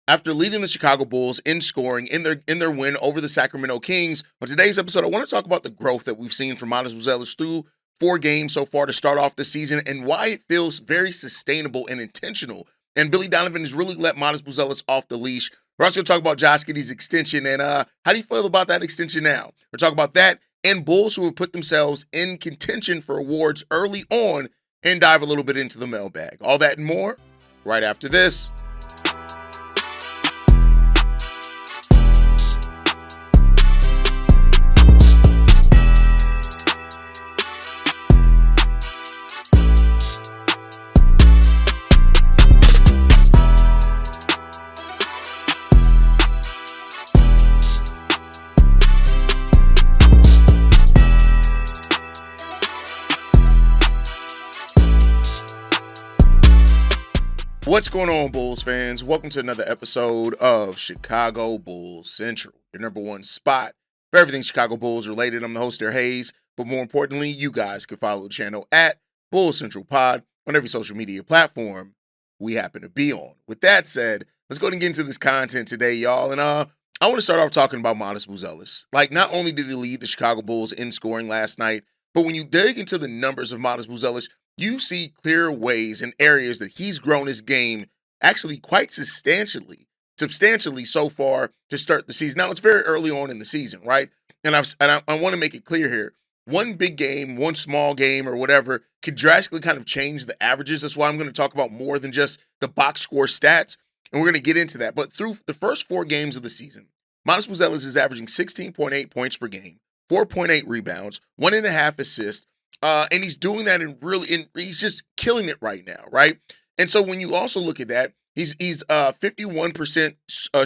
after leading the Chicago Bulls in scoring in their win over the Sacramento Kings. On today's episode, I want to talk about the growth that we've seen from Matas Buzelis through 4 games so far to start off the season and why it feels very sustainable and intentional. And Billy Donovan has really let Matas Buzelis off the leash. We're also going to talk about Josh Giddey's extension and how do you feel about that extension now? We're talking about that and Bulls who have put themselves in contention for awards early on and dive a little bit into the mailbag. All that and more right after this. What's going on, Bulls fans? Welcome to another episode of Chicago Bulls Central, your number one spot for everything Chicago Bulls related. I'm the host there, Haize, but more importantly, you guys can follow the channel at Bulls Central Pod on every social media platform we happen to be on. With that said, let's go ahead and get into this content today, y'all. And I want to start off talking about Matas Buzelis. Like, not only did he lead the Chicago Bulls in scoring last night, but when you dig into the numbers of Matas Buzelis, you see clear ways and areas that he's grown his game actually quite substantially so far to start the season. Now, it's very early on in the season, right? And I want to make it clear here. One big game, one small game or whatever could drastically kind of change the averages. That's why I'm going to talk about more than just the box score stats, and we're going to get into that. But through the first 4 games of the season, Matas Buzelis is averaging 16.8 points per game, 4.8 rebounds, 1.5 assists, and he's doing that he's just killing it right now, right? And so when you also look at that, he's 51%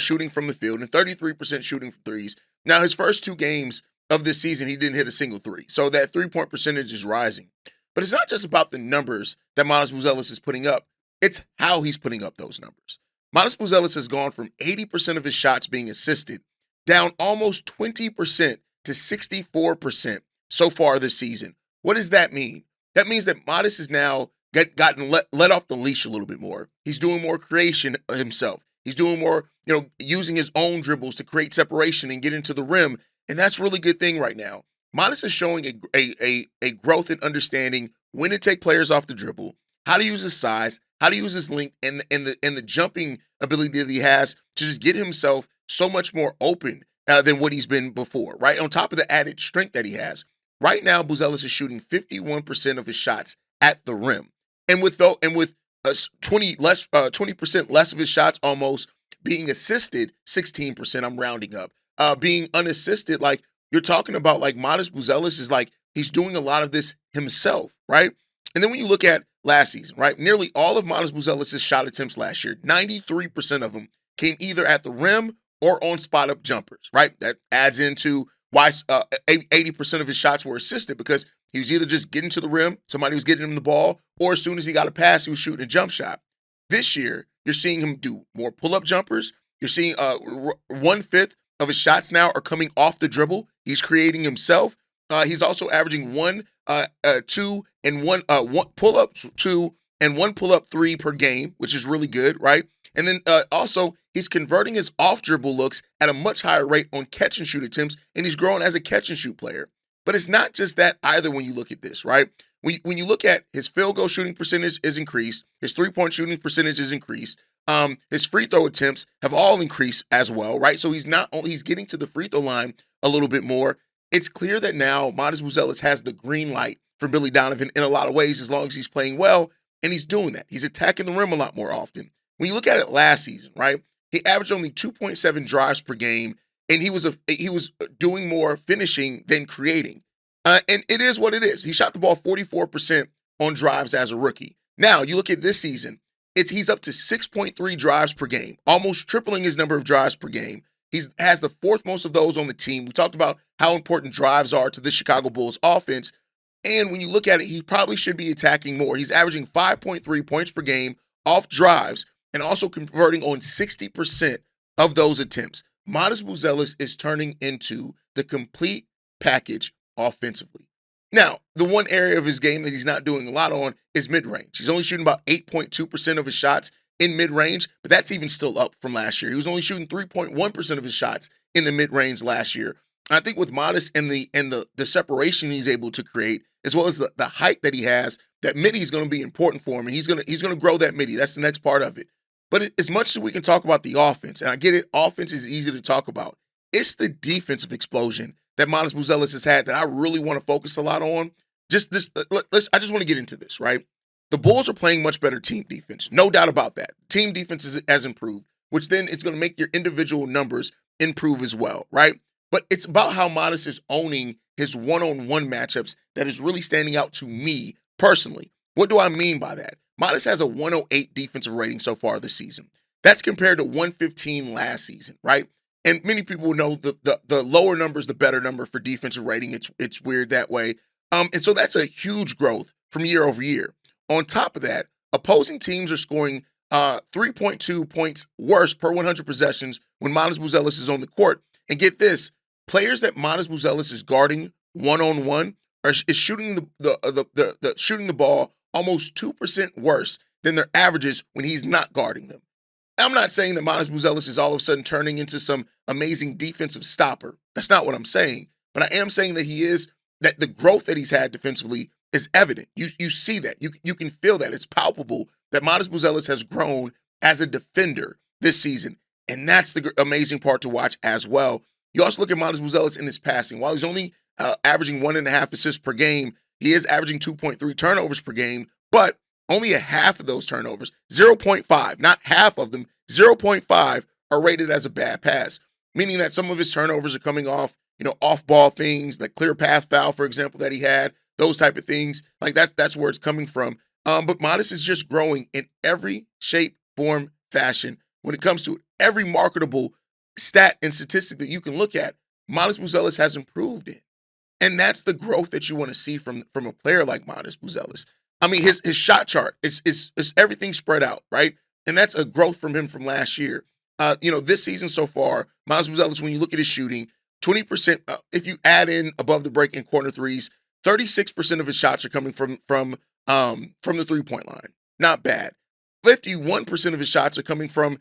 shooting from the field and 33% shooting from threes. Now, his first 2 games of this season, he didn't hit a single three. So that 3-point percentage is rising. But it's not just about the numbers that Matas Buzelis is putting up. It's how he's putting up those numbers. Matas Buzelis has gone from 80% of his shots being assisted down almost 20% to 64% so far this season. What does that mean? That means that Matas has now gotten let off the leash a little bit more. He's doing more creation himself. He's doing more, using his own dribbles to create separation and get into the rim. And that's a really good thing right now. Matas is showing a growth in understanding when to take players off the dribble, how to use his size, how to use his length, and the jumping ability that he has to just get himself so much more open than what he's been before, right? On top of the added strength that he has. Right now, Buzelis is shooting 51% of his shots at the rim, and with 20% less of his shots almost being assisted, 16%. I'm rounding up, being unassisted. Like, you're talking about, like, Matas Buzelis is like he's doing a lot of this himself, right? And then when you look at last season, right, nearly all of Matas Buzelis' shot attempts last year, 93% of them came either at the rim or on spot up jumpers, right? That adds into why 80% of his shots were assisted, because he was either just getting to the rim, somebody was getting him the ball, or as soon as he got a pass, he was shooting a jump shot. This year, you're seeing him do more pull-up jumpers. You're seeing 1/5 of his shots now are coming off the dribble. He's creating himself. He's also averaging one pull-up 2 and 1 pull-up 3 per game, which is really good, right? And then also, he's converting his off-dribble looks at a much higher rate on catch-and-shoot attempts, and he's growing as a catch-and-shoot player. But it's not just that either when you look at this, right? When you look at his field goal shooting percentage is increased, his 3-point shooting percentage is increased, his free throw attempts have all increased as well, right? So he's getting to the free throw line a little bit more. It's clear that now Matas Buzelis has the green light for Billy Donovan in a lot of ways as long as he's playing well, and he's doing that. He's attacking the rim a lot more often. When you look at it last season, right, he averaged only 2.7 drives per game, and he was doing more finishing than creating. And it is what it is. He shot the ball 44% on drives as a rookie. Now, you look at this season, he's up to 6.3 drives per game, almost tripling his number of drives per game. He has the 4th most of those on the team. We talked about how important drives are to the Chicago Bulls offense. And when you look at it, he probably should be attacking more. He's averaging 5.3 points per game off drives and also converting on 60% of those attempts. Matas Buzelis is turning into the complete package offensively. Now, the one area of his game that he's not doing a lot on is mid-range. He's only shooting about 8.2% of his shots in mid-range, but that's even still up from last year. He was only shooting 3.1% of his shots in the mid-range last year. I think with Matas and the separation he's able to create, as well as the height that he has, that midi is going to be important for him, and he's going to grow that midi. That's the next part of it. But as much as we can talk about the offense, and I get it, offense is easy to talk about. It's the defensive explosion that Matas Buzelis has had that I really want to focus a lot on. I just want to get into this, right? The Bulls are playing much better team defense, no doubt about that. Team defense has improved, which then it's going to make your individual numbers improve as well, right? But it's about how Matas is owning his one-on-one matchups that is really standing out to me personally. What do I mean by that? Matas has a 108 defensive rating so far this season. That's compared to 115 last season, right? And many people know the lower number is the better number for defensive rating. It's weird that way. And so that's a huge growth from year over year. On top of that, opposing teams are scoring 3.2 points worse per 100 possessions when Matas Buzelis is on the court. And get this, players that Matas Buzelis is guarding one-on-one is shooting shooting the ball almost 2% worse than their averages when he's not guarding them. I'm not saying that Matas Buzelis is all of a sudden turning into some amazing defensive stopper. That's not what I'm saying. But I am saying that the growth that he's had defensively is evident. You see that. You can feel that. It's palpable that Matas Buzelis has grown as a defender this season. And that's the amazing part to watch as well. You also look at Matas Buzelis in his passing. While he's only averaging 1.5 assists per game, he is averaging 2.3 turnovers per game, but only a half of those turnovers, 0.5, not half of them, 0.5 are rated as a bad pass, meaning that some of his turnovers are coming off, off-ball things, like clear path foul, for example, that he had, those type of things. Like that's where it's coming from. But Matas is just growing in every shape, form, fashion. When it comes to every marketable stat and statistic that you can look at, Matas Buzelis has improved in. And that's the growth that you want to see from a player like Matas Buzelis. I mean, his shot chart is everything spread out, right? And that's a growth from him from last year. This season so far, Matas Buzelis, when you look at his shooting, 20%, if you add in above the break and corner threes, 36% of his shots are coming from the three-point line. Not bad. 51% of his shots are coming from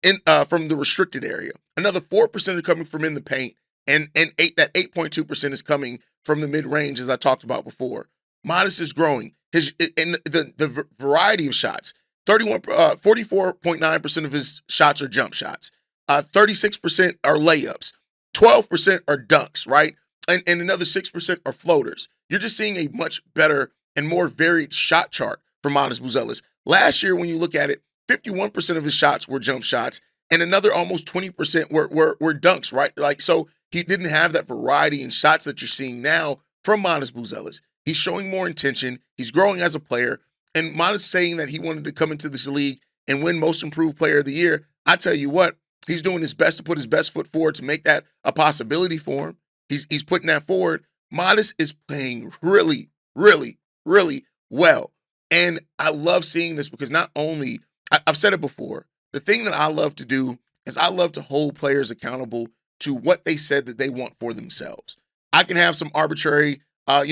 the restricted area. Another 4% are coming from in the paint. And 8.2% is coming from the mid-range, as I talked about before. Matas is growing. The variety of shots, 44.9% of his shots are jump shots. 36% are layups. 12% are dunks, right? And another 6% are floaters. You're just seeing a much better and more varied shot chart for Matas Buzelis. Last year, when you look at it, 51% of his shots were jump shots, and another almost 20% were dunks, right? Like, so he didn't have that variety in shots that you're seeing now from Matas Buzelis. He's showing more intention. He's growing as a player. And Matas saying that he wanted to come into this league and win Most Improved Player of the Year, I tell you what, he's doing his best to put his best foot forward to make that a possibility for him. He's putting that forward. Matas is playing really, really, really well. And I love seeing this because not only, I've said it before, the thing that I love to do is I love to hold players accountable to what they said that they want for themselves. I can have some arbitrary, a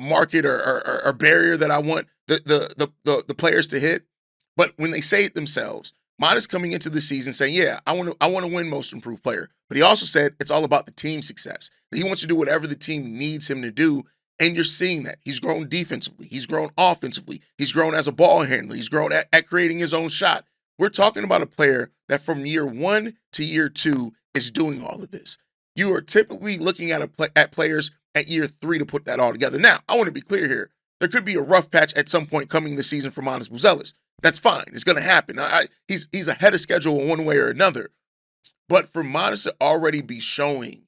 market or barrier that I want the players to hit, but when they say it themselves, Matas coming into the season saying, "Yeah, I want to win Most Improved Player," but he also said it's all about the team success. That he wants to do whatever the team needs him to do, and you're seeing that he's grown defensively, he's grown offensively, he's grown as a ball handler, he's grown at creating his own shot. We're talking about a player that from year 1 to year 2 is doing all of this. You are typically looking at players at year 3 to put that all together. Now, I want to be clear here. There could be a rough patch at some point coming this season for Matas Buzelis. That's fine. It's going to happen. He's ahead of schedule in one way or another. But for Matas to already be showing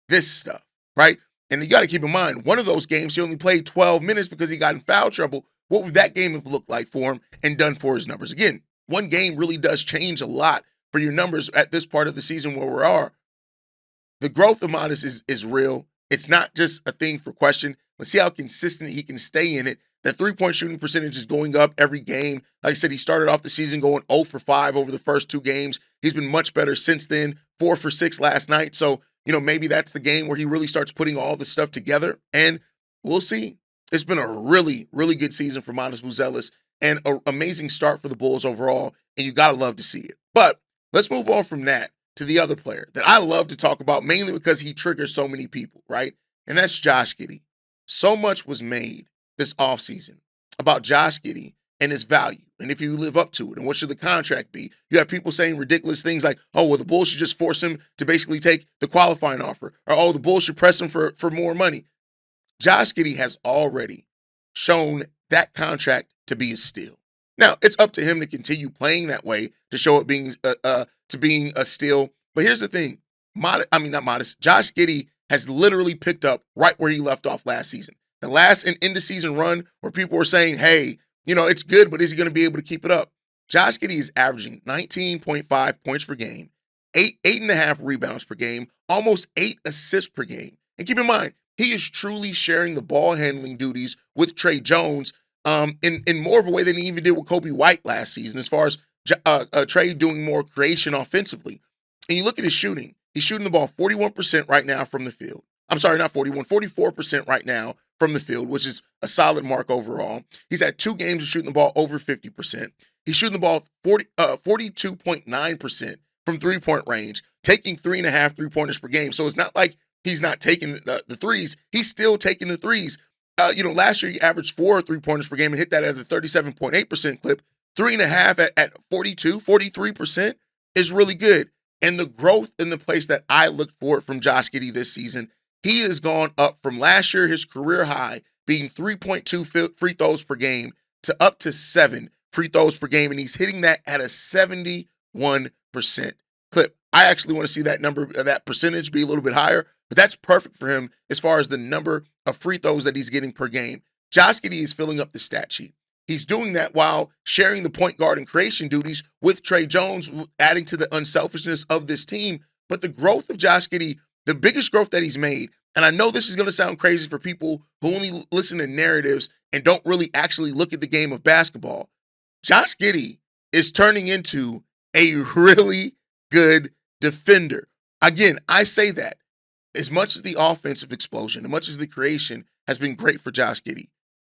this stuff, right? And you got to keep in mind, one of those games, he only played 12 minutes because he got in foul trouble. What would that game have looked like for him and done for his numbers? Again, one game really does change a lot for your numbers at this part of the season where we are. The growth of Matas is real. It's not just a thing for question. Let's see how consistent he can stay in it. That three-point shooting percentage is going up every game. Like I said, he started off the season going 0 for 5 over the first 2 games. He's been much better since then, 4 for 6 last night. So, maybe that's the game where he really starts putting all this stuff together. And we'll see. It's been a really, really good season for Matas Buzelis and an amazing start for the Bulls overall and you got to love to see it. But let's move on from that to the other player that I love to talk about, mainly because he triggers so many people, right? And that's Josh Giddey. So much was made this offseason about Josh Giddey and his value, and if you live up to it, and what should the contract be. You have people saying ridiculous things like, oh, well, the Bulls should just force him to basically take the qualifying offer, or oh, the Bulls should press him for more money. Josh Giddey has already shown that contract to be a steal. Now, it's up to him to continue playing that way to show it being a steal. But here's the thing. Not modest. Josh Giddey has literally picked up right where he left off last season. The last end-of-season run where people were saying, hey, it's good, but is he going to be able to keep it up? Josh Giddey is averaging 19.5 points per game, 8.5 rebounds per game, almost 8 assists per game. And keep in mind, he is truly sharing the ball handling duties with Tre Jones in more of a way than he even did with Kobe White last season, as far as Tre doing more creation offensively. And you look at his shooting. He's shooting the ball 41% right now from the field. I'm sorry, not 41, 44% right now from the field, which is a solid mark overall. He's had 2 games of shooting the ball over 50%. He's shooting the ball 42.9% from three-point range, taking 3.5 three-pointers per game. So it's not like he's not taking the threes. He's still taking the threes. Last year he averaged 4 three-pointers per game and hit that at a 37.8% clip. 3.5 at 43% is really good. And the growth in the place that I look for from Josh Giddey this season, he has gone up from last year, his career high, being 3.2 free throws per game, to up to 7 free throws per game, and he's hitting that at a 71% clip. I actually want to see that number, that percentage, be a little bit higher, but that's perfect for him as far as the number of free throws that he's getting per game. Josh Giddey is filling up the stat sheet. He's doing that while sharing the point guard and creation duties with Tre Jones, adding to the unselfishness of this team. But the growth of Josh Giddey, the biggest growth that he's made, and I know this is going to sound crazy for people who only listen to narratives and don't really actually look at the game of basketball, Josh Giddey is turning into a really good defender. Again, I say that as much as the offensive explosion, as much as the creation has been great for Josh Giddey,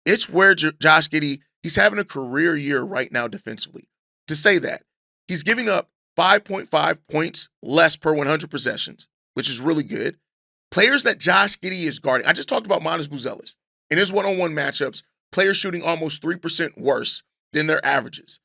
it's where Josh Giddey, he's having a career year right now defensively. To say that, he's giving up 5.5 points less per 100 possessions, which is really good. Players that Josh Giddey is guarding, I just talked about Matas Buzelis. In his one-on-one matchups, players shooting almost 3% worse than their averages.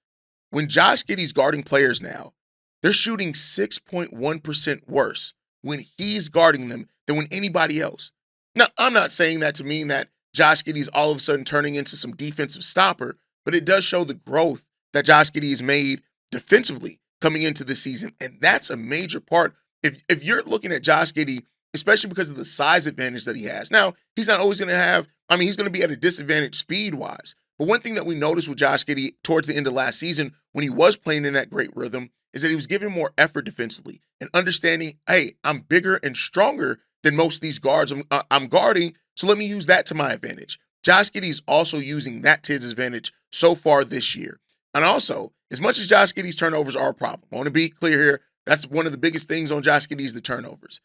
When Josh Giddey's guarding players now, they're shooting 6.1% worse when he's guarding them than when anybody else. Now, I'm not saying that to mean that Josh Giddey's all of a sudden turning into some defensive stopper, but it does show the growth that Josh Giddey has made defensively coming into this season, and that's a major part. If you're looking at Josh Giddey, especially because of the size advantage that he has. Now, he's not always going to have, he's going to be at a disadvantage speed-wise. But one thing that we noticed with Josh Giddey towards the end of last season, when he was playing in that great rhythm, is that he was giving more effort defensively and understanding, hey, I'm bigger and stronger than most of these guards I'm guarding, so let me use that to my advantage. Josh Giddey's also using that to his advantage so far this year. And also, as much as Josh Giddey's turnovers are a problem, I want to be clear here, that's one of the biggest things on Josh Giddey is the turnovers.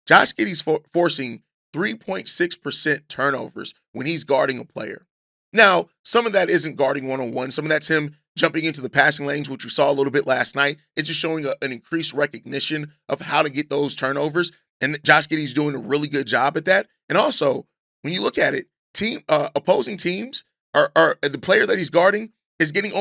Josh Giddey's forcing 3.6% turnovers when he's guarding a player. Now, some of that isn't guarding one-on-one. Some of that's him jumping into the passing lanes, which we saw a little bit last night. It's just showing an increased recognition of how to get those turnovers. And Josh Giddey's doing a really good job at that. And also, when you look at it, opposing teams are the player that he's guarding is getting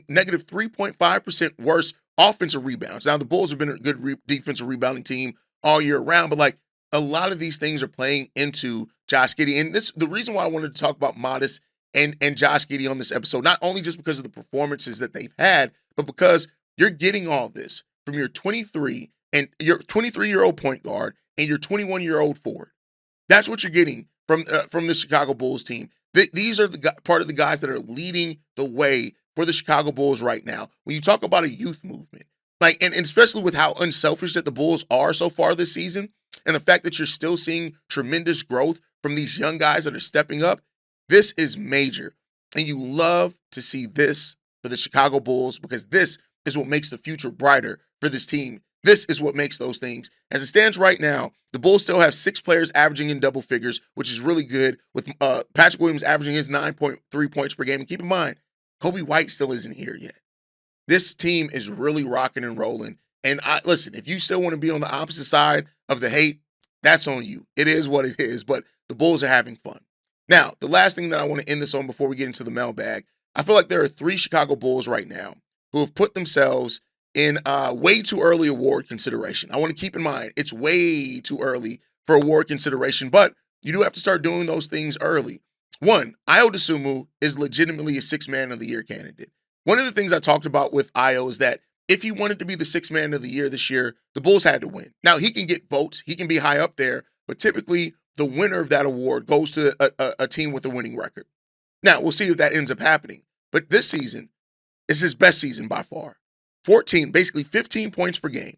negative 3.5% worse offensive rebounds. Now, the Bulls have been a good defensive rebounding team all year round, but a lot of these things are playing into Josh Giddey. And the reason why I wanted to talk about Matas and Josh Giddey on this episode, not only just because of the performances that they've had, but because you're getting all this from your 23-year-old point guard and your 21-year-old forward. That's what you're getting from the Chicago Bulls team. These are part of the guys that are leading the way for the Chicago Bulls right now. When you talk about a youth movement, and especially with how unselfish that the Bulls are so far this season, and the fact that you're still seeing tremendous growth from these young guys that are stepping up, this is major. And you love to see this for the Chicago Bulls because this is what makes the future brighter for this team. This is what makes those things. As it stands right now, the Bulls still have 6 players averaging in double figures, which is really good, with Patrick Williams averaging his 9.3 points per game. And keep in mind, Kobe White still isn't here yet. This team is really rocking and rolling. And listen, if you still want to be on the opposite side of the hate, that's on you. It is what it is, but the Bulls are having fun. Now, the last thing that I want to end this on before we get into the mailbag, I feel like there are 3 Chicago Bulls right now who have put themselves in way too early award consideration. I want to keep in mind, it's way too early for award consideration, but you do have to start doing those things early. One, Ayo Dosunmu is legitimately a 6th Man of the Year candidate. One of the things I talked about with Ayo is that if he wanted to be the 6th Man of the Year this year, the Bulls had to win. Now, he can get votes. He can be high up there, but typically the winner of that award goes to a team with a winning record. Now, we'll see if that ends up happening. But this season is his best season by far. 15 points per game,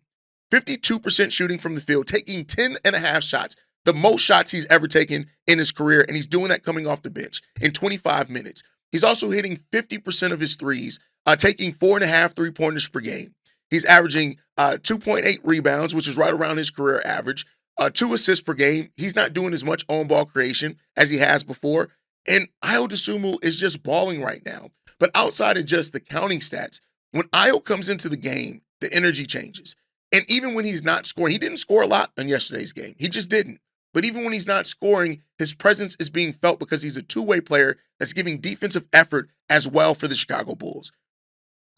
52% shooting from the field, taking 10.5 shots, the most shots he's ever taken in his career, and he's doing that coming off the bench in 25 minutes. He's also hitting 50% of his threes, taking 4.5 3-pointers per game. He's averaging 2.8 rebounds, which is right around his career average, 2 assists per game. He's not doing as much on-ball creation as he has before, and Ayo Dosunmu is just balling right now. But outside of just the counting stats, when Ayo comes into the game, the energy changes. And even when he's not scoring, he didn't score a lot in yesterday's game. He just didn't. But even when he's not scoring, his presence is being felt because he's a two-way player that's giving defensive effort as well for the Chicago Bulls.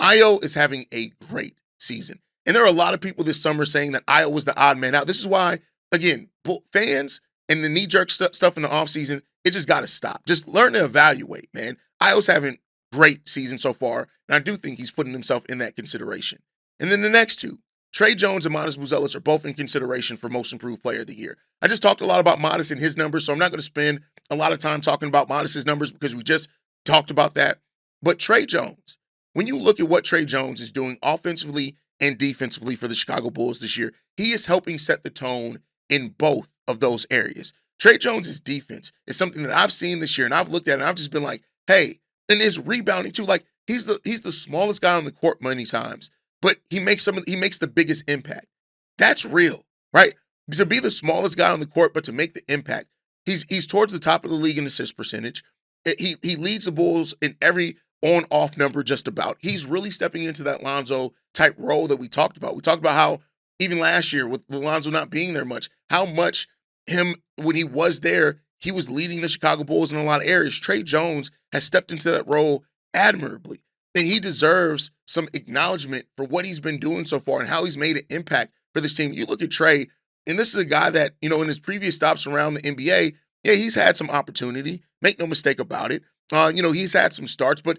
Ayo is having a great season. And there are a lot of people this summer saying that Ayo was the odd man out. This is why, again, fans and the knee-jerk stuff in the offseason, it just got to stop. Just learn to evaluate, man. Ayo's having great season so far, and I do think he's putting himself in that consideration. And then the next two, Tre Jones and Matas Buzelis are both in consideration for Most Improved Player of the Year. I just talked a lot about Matas and his numbers, so I'm not going to spend a lot of time talking about Matas' numbers because we just talked about that. But Tre Jones, when you look at what Tre Jones is doing offensively and defensively for the Chicago Bulls this year, he is helping set the tone in both of those areas. Tre Jones' defense is something that I've seen this year, and I've looked at it, and I've just been like, hey, and his rebounding too. Like he's the smallest guy on the court many times, but he makes the biggest impact. That's real, right? To be the smallest guy on the court, but to make the impact, he's towards the top of the league in assist percentage. He leads the Bulls in every on-off number just about. He's really stepping into that Lonzo type role that we talked about. We talked about how even last year with Lonzo not being there much, how much him when he was there, he was leading the Chicago Bulls in a lot of areas. Tre Jones has stepped into that role admirably, and he deserves some acknowledgement for what he's been doing so far and how he's made an impact for this team. You look at Tre, and this is a guy that, in his previous stops around the NBA, yeah, he's had some opportunity. Make no mistake about it. He's had some starts, but,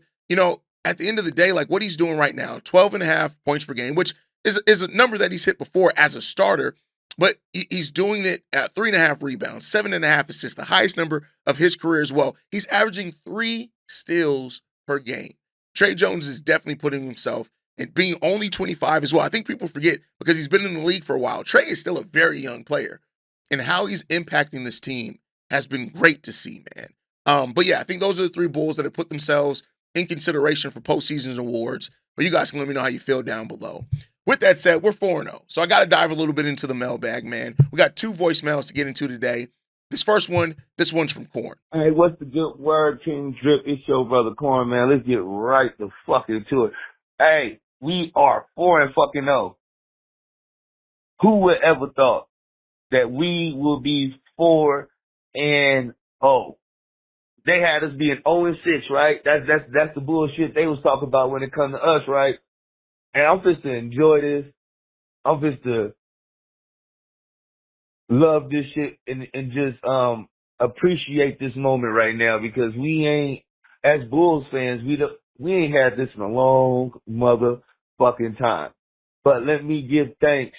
at the end of the day, like what he's doing right now, 12.5 points per game, which is a number that he's hit before as a starter, but he's doing it at 3.5 rebounds, 7.5 assists, the highest number of his career as well. He's averaging 3 steals per game. Tre Jones is definitely putting himself, and being only 25 as well. I think people forget because he's been in the league for a while. Tre is still a very young player, and how he's impacting this team has been great to see, man. But yeah, I think those are the 3 Bulls that have put themselves in consideration for postseason awards. But you guys can let me know how you feel down below. With that said, we're 4-0. So I got to dive a little bit into the mailbag, man. We got 2 voicemails to get into today. This one's from Corn. Hey, what's the good word, King Drip? It's your brother Corn, man. Let's get right the fuck into it. Hey, we are 4-0. Who would ever thought that we will be 4-0? They had us being 0-6, right? That's the bullshit they was talking about when it comes to us, right? And I'm just to enjoy this. I'm just to love this shit and just appreciate this moment right now because we ain't, as Bulls fans, we ain't had this in a long motherfucking time. But let me give thanks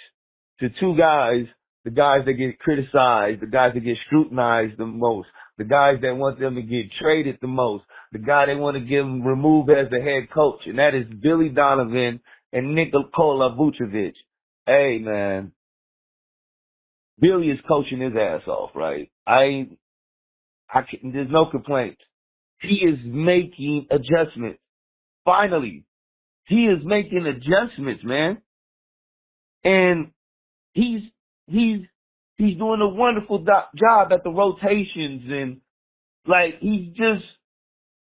to 2 guys, the guys that get criticized, the guys that get scrutinized the most, the guys that want them to get traded the most, the guy they want to get them removed as the head coach, and that is Billy Donovan and Nikola Vucevic. Hey, man, Billy is coaching his ass off, right? There's no complaints. He is making adjustments. Finally, he is making adjustments, man. And he's doing a wonderful job at the rotations and like he's just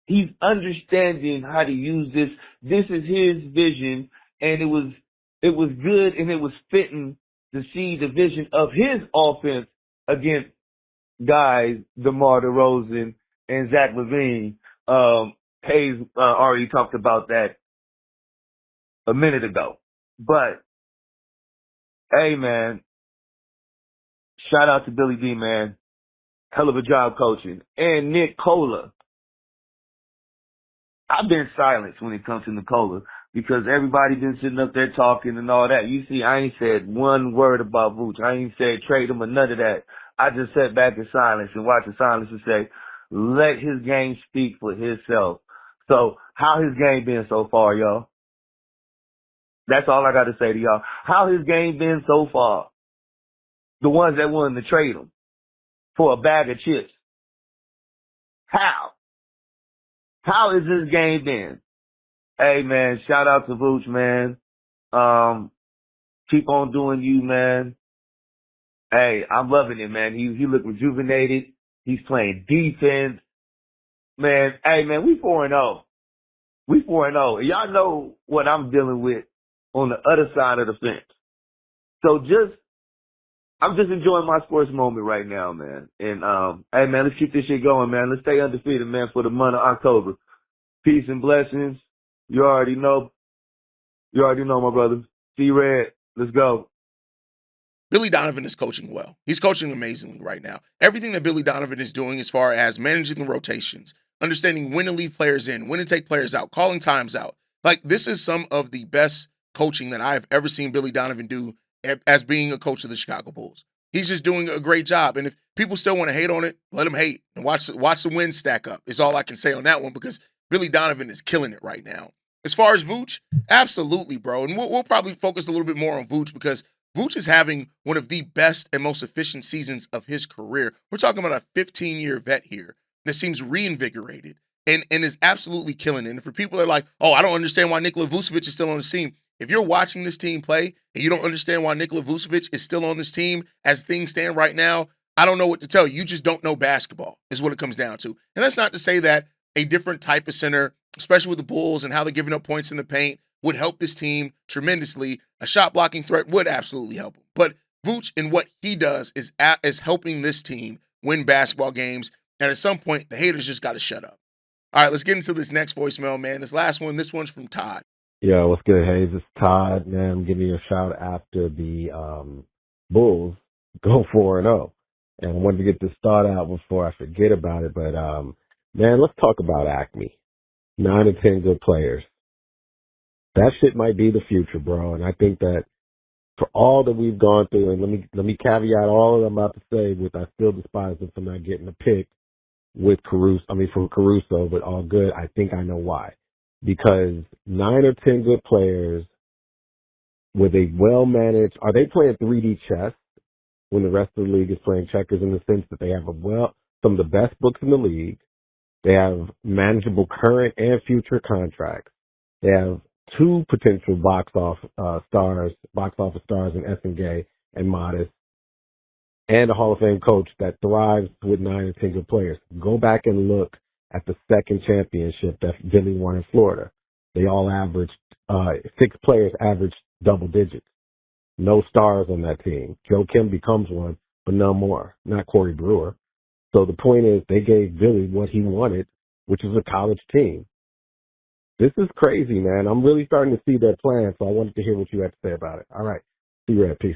He's understanding how to use this. This is his vision, and it was good, and it was fitting to see the vision of his offense against guys DeMar DeRozan and Zach LaVine. Haize already talked about that a minute ago. But hey, man, shout out to Billy D, man. Hell of a job coaching. And Nicola. I've been silenced when it comes to Nicola because everybody been sitting up there talking and all that. You see, I ain't said one word about Vooch. I ain't said trade him or none of that. I just sat back in silence and watched the silence and say, let his game speak for himself. So how his game been so far, y'all? That's all I got to say to y'all. How his game been so far? The ones that wanted to trade him for a bag of chips. How? How is his game been? Hey, man, shout out to Vooch, man. Keep on doing you, man. Hey, I'm loving it, man. He looked rejuvenated. He's playing defense. Man, hey, man, we 4-0. We 4-0. Y'all know what I'm dealing with on the other side of the fence. So I'm just enjoying my sports moment right now, man. And, hey, man, let's keep this shit going, man. Let's stay undefeated, man, for the month of October. Peace and blessings. You already know. You already know, my brother. C-Red, let's go. Billy Donovan is coaching well. He's coaching amazingly right now. Everything that Billy Donovan is doing as far as managing the rotations, understanding when to leave players in, when to take players out, calling times out. Like, this is some of the best coaching that I've ever seen Billy Donovan do as being a coach of the Chicago Bulls. He's just doing a great job. And if people still want to hate on it, let them hate and watch the wins stack up is all I can say on that one, because Billy Donovan is killing it right now. As far as Vooch, absolutely, bro. And we'll probably focus a little bit more on Vooch because Vooch is having one of the best and most efficient seasons of his career. We're talking about a 15-year vet here that seems reinvigorated and is absolutely killing it. And for people that are like, oh, I don't understand why Nikola Vucevic is still on the team. If you're watching this team play and you don't understand why Nikola Vucevic is still on this team as things stand right now, I don't know what to tell you. You just don't know basketball is what it comes down to. And that's not to say that a different type of center, especially with the Bulls and how they're giving up points in the paint, would help this team tremendously. A shot blocking threat would absolutely help him. But Vooch and what he does is helping this team win basketball games. And at some point, the haters just got to shut up. All right, let's get into this next voicemail, man. This one's from Todd. Yo, what's good, Haize? It's Todd, man. I'm giving you a shout after the Bulls go 4-0. And I wanted to get this thought out before I forget about it. But, man, let's talk about Acme. 9 to 10 good players. That shit might be the future, bro. And I think that for all that we've gone through, and let me caveat all that I'm about to say with I still despise them for not getting a pick with from Caruso, but all good. I think I know why. Because 9 or 10 good players with a well-managed, are they playing 3D chess when the rest of the league is playing checkers, in the sense that they have some of the best books in the league. They have manageable current and future contracts. They have 2 potential box office stars in Essengay and Matas, and a Hall of Fame coach that thrives with 9 or 10 good players. Go back and look at the second championship that Giddey won in Florida. They all averaged, 6 players averaged double digits. No stars on that team. Joe Kim becomes one, but no more. Not Corey Brewer. So the point is, they gave Billy what he wanted, which is a college team. This is crazy, man. I'm really starting to see their plan, so I wanted to hear what you had to say about it. All right. See you, Red. Peace.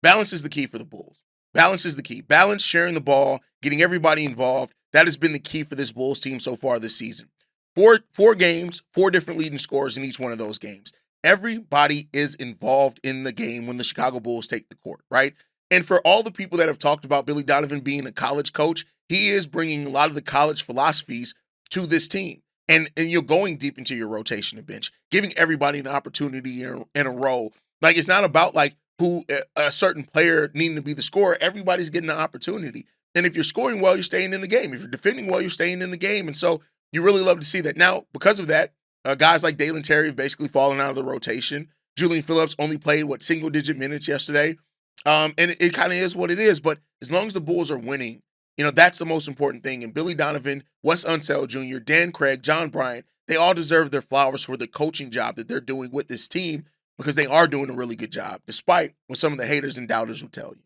Balance is the key for the Bulls. Balance is the key. Balance, sharing the ball, getting everybody involved. That has been the key for this Bulls team so far this season. Four games, 4 different leading scorers in each one of those games. Everybody is involved in the game when the Chicago Bulls take the court, right? And for all the people that have talked about Billy Donovan being a college coach, he is bringing a lot of the college philosophies to this team. And you're going deep into your rotation and bench, giving everybody an opportunity and a role. Like, it's not about like who a certain player needing to be the scorer. Everybody's getting an opportunity. And if you're scoring well, you're staying in the game. If you're defending well, you're staying in the game. And so you really love to see that. Now, because of that, guys like Dalen Terry have basically fallen out of the rotation. Julian Phillips only played, single-digit minutes yesterday. And it kind of is what it is. But as long as the Bulls are winning, That's the most important thing. And Billy Donovan, Wes Unseld Jr., Dan Craig, John Bryant, they all deserve their flowers for the coaching job that they're doing with this team, because they are doing a really good job, despite what some of the haters and doubters will tell you.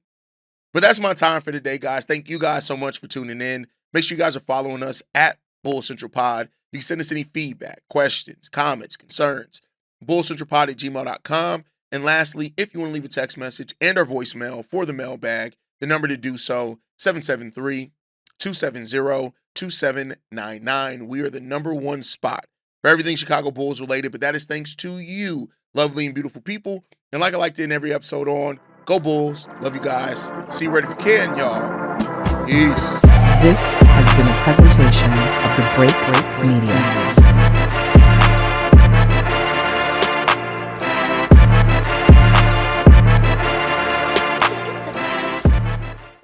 But that's my time for today, guys. Thank you guys so much for tuning in. Make sure you guys are following us at Bull Central Pod. You can send us any feedback, questions, comments, concerns, bullcentralpod@gmail.com. And lastly, if you want to leave a text message and our voicemail for the mailbag, the number to do so, 773-270-2799. We are the number one spot for everything Chicago Bulls related, but that is thanks to you, lovely and beautiful people. And like I like to end every episode on, go Bulls. Love you guys. See you right if you can, y'all. Peace. This has been a presentation of the Break Media.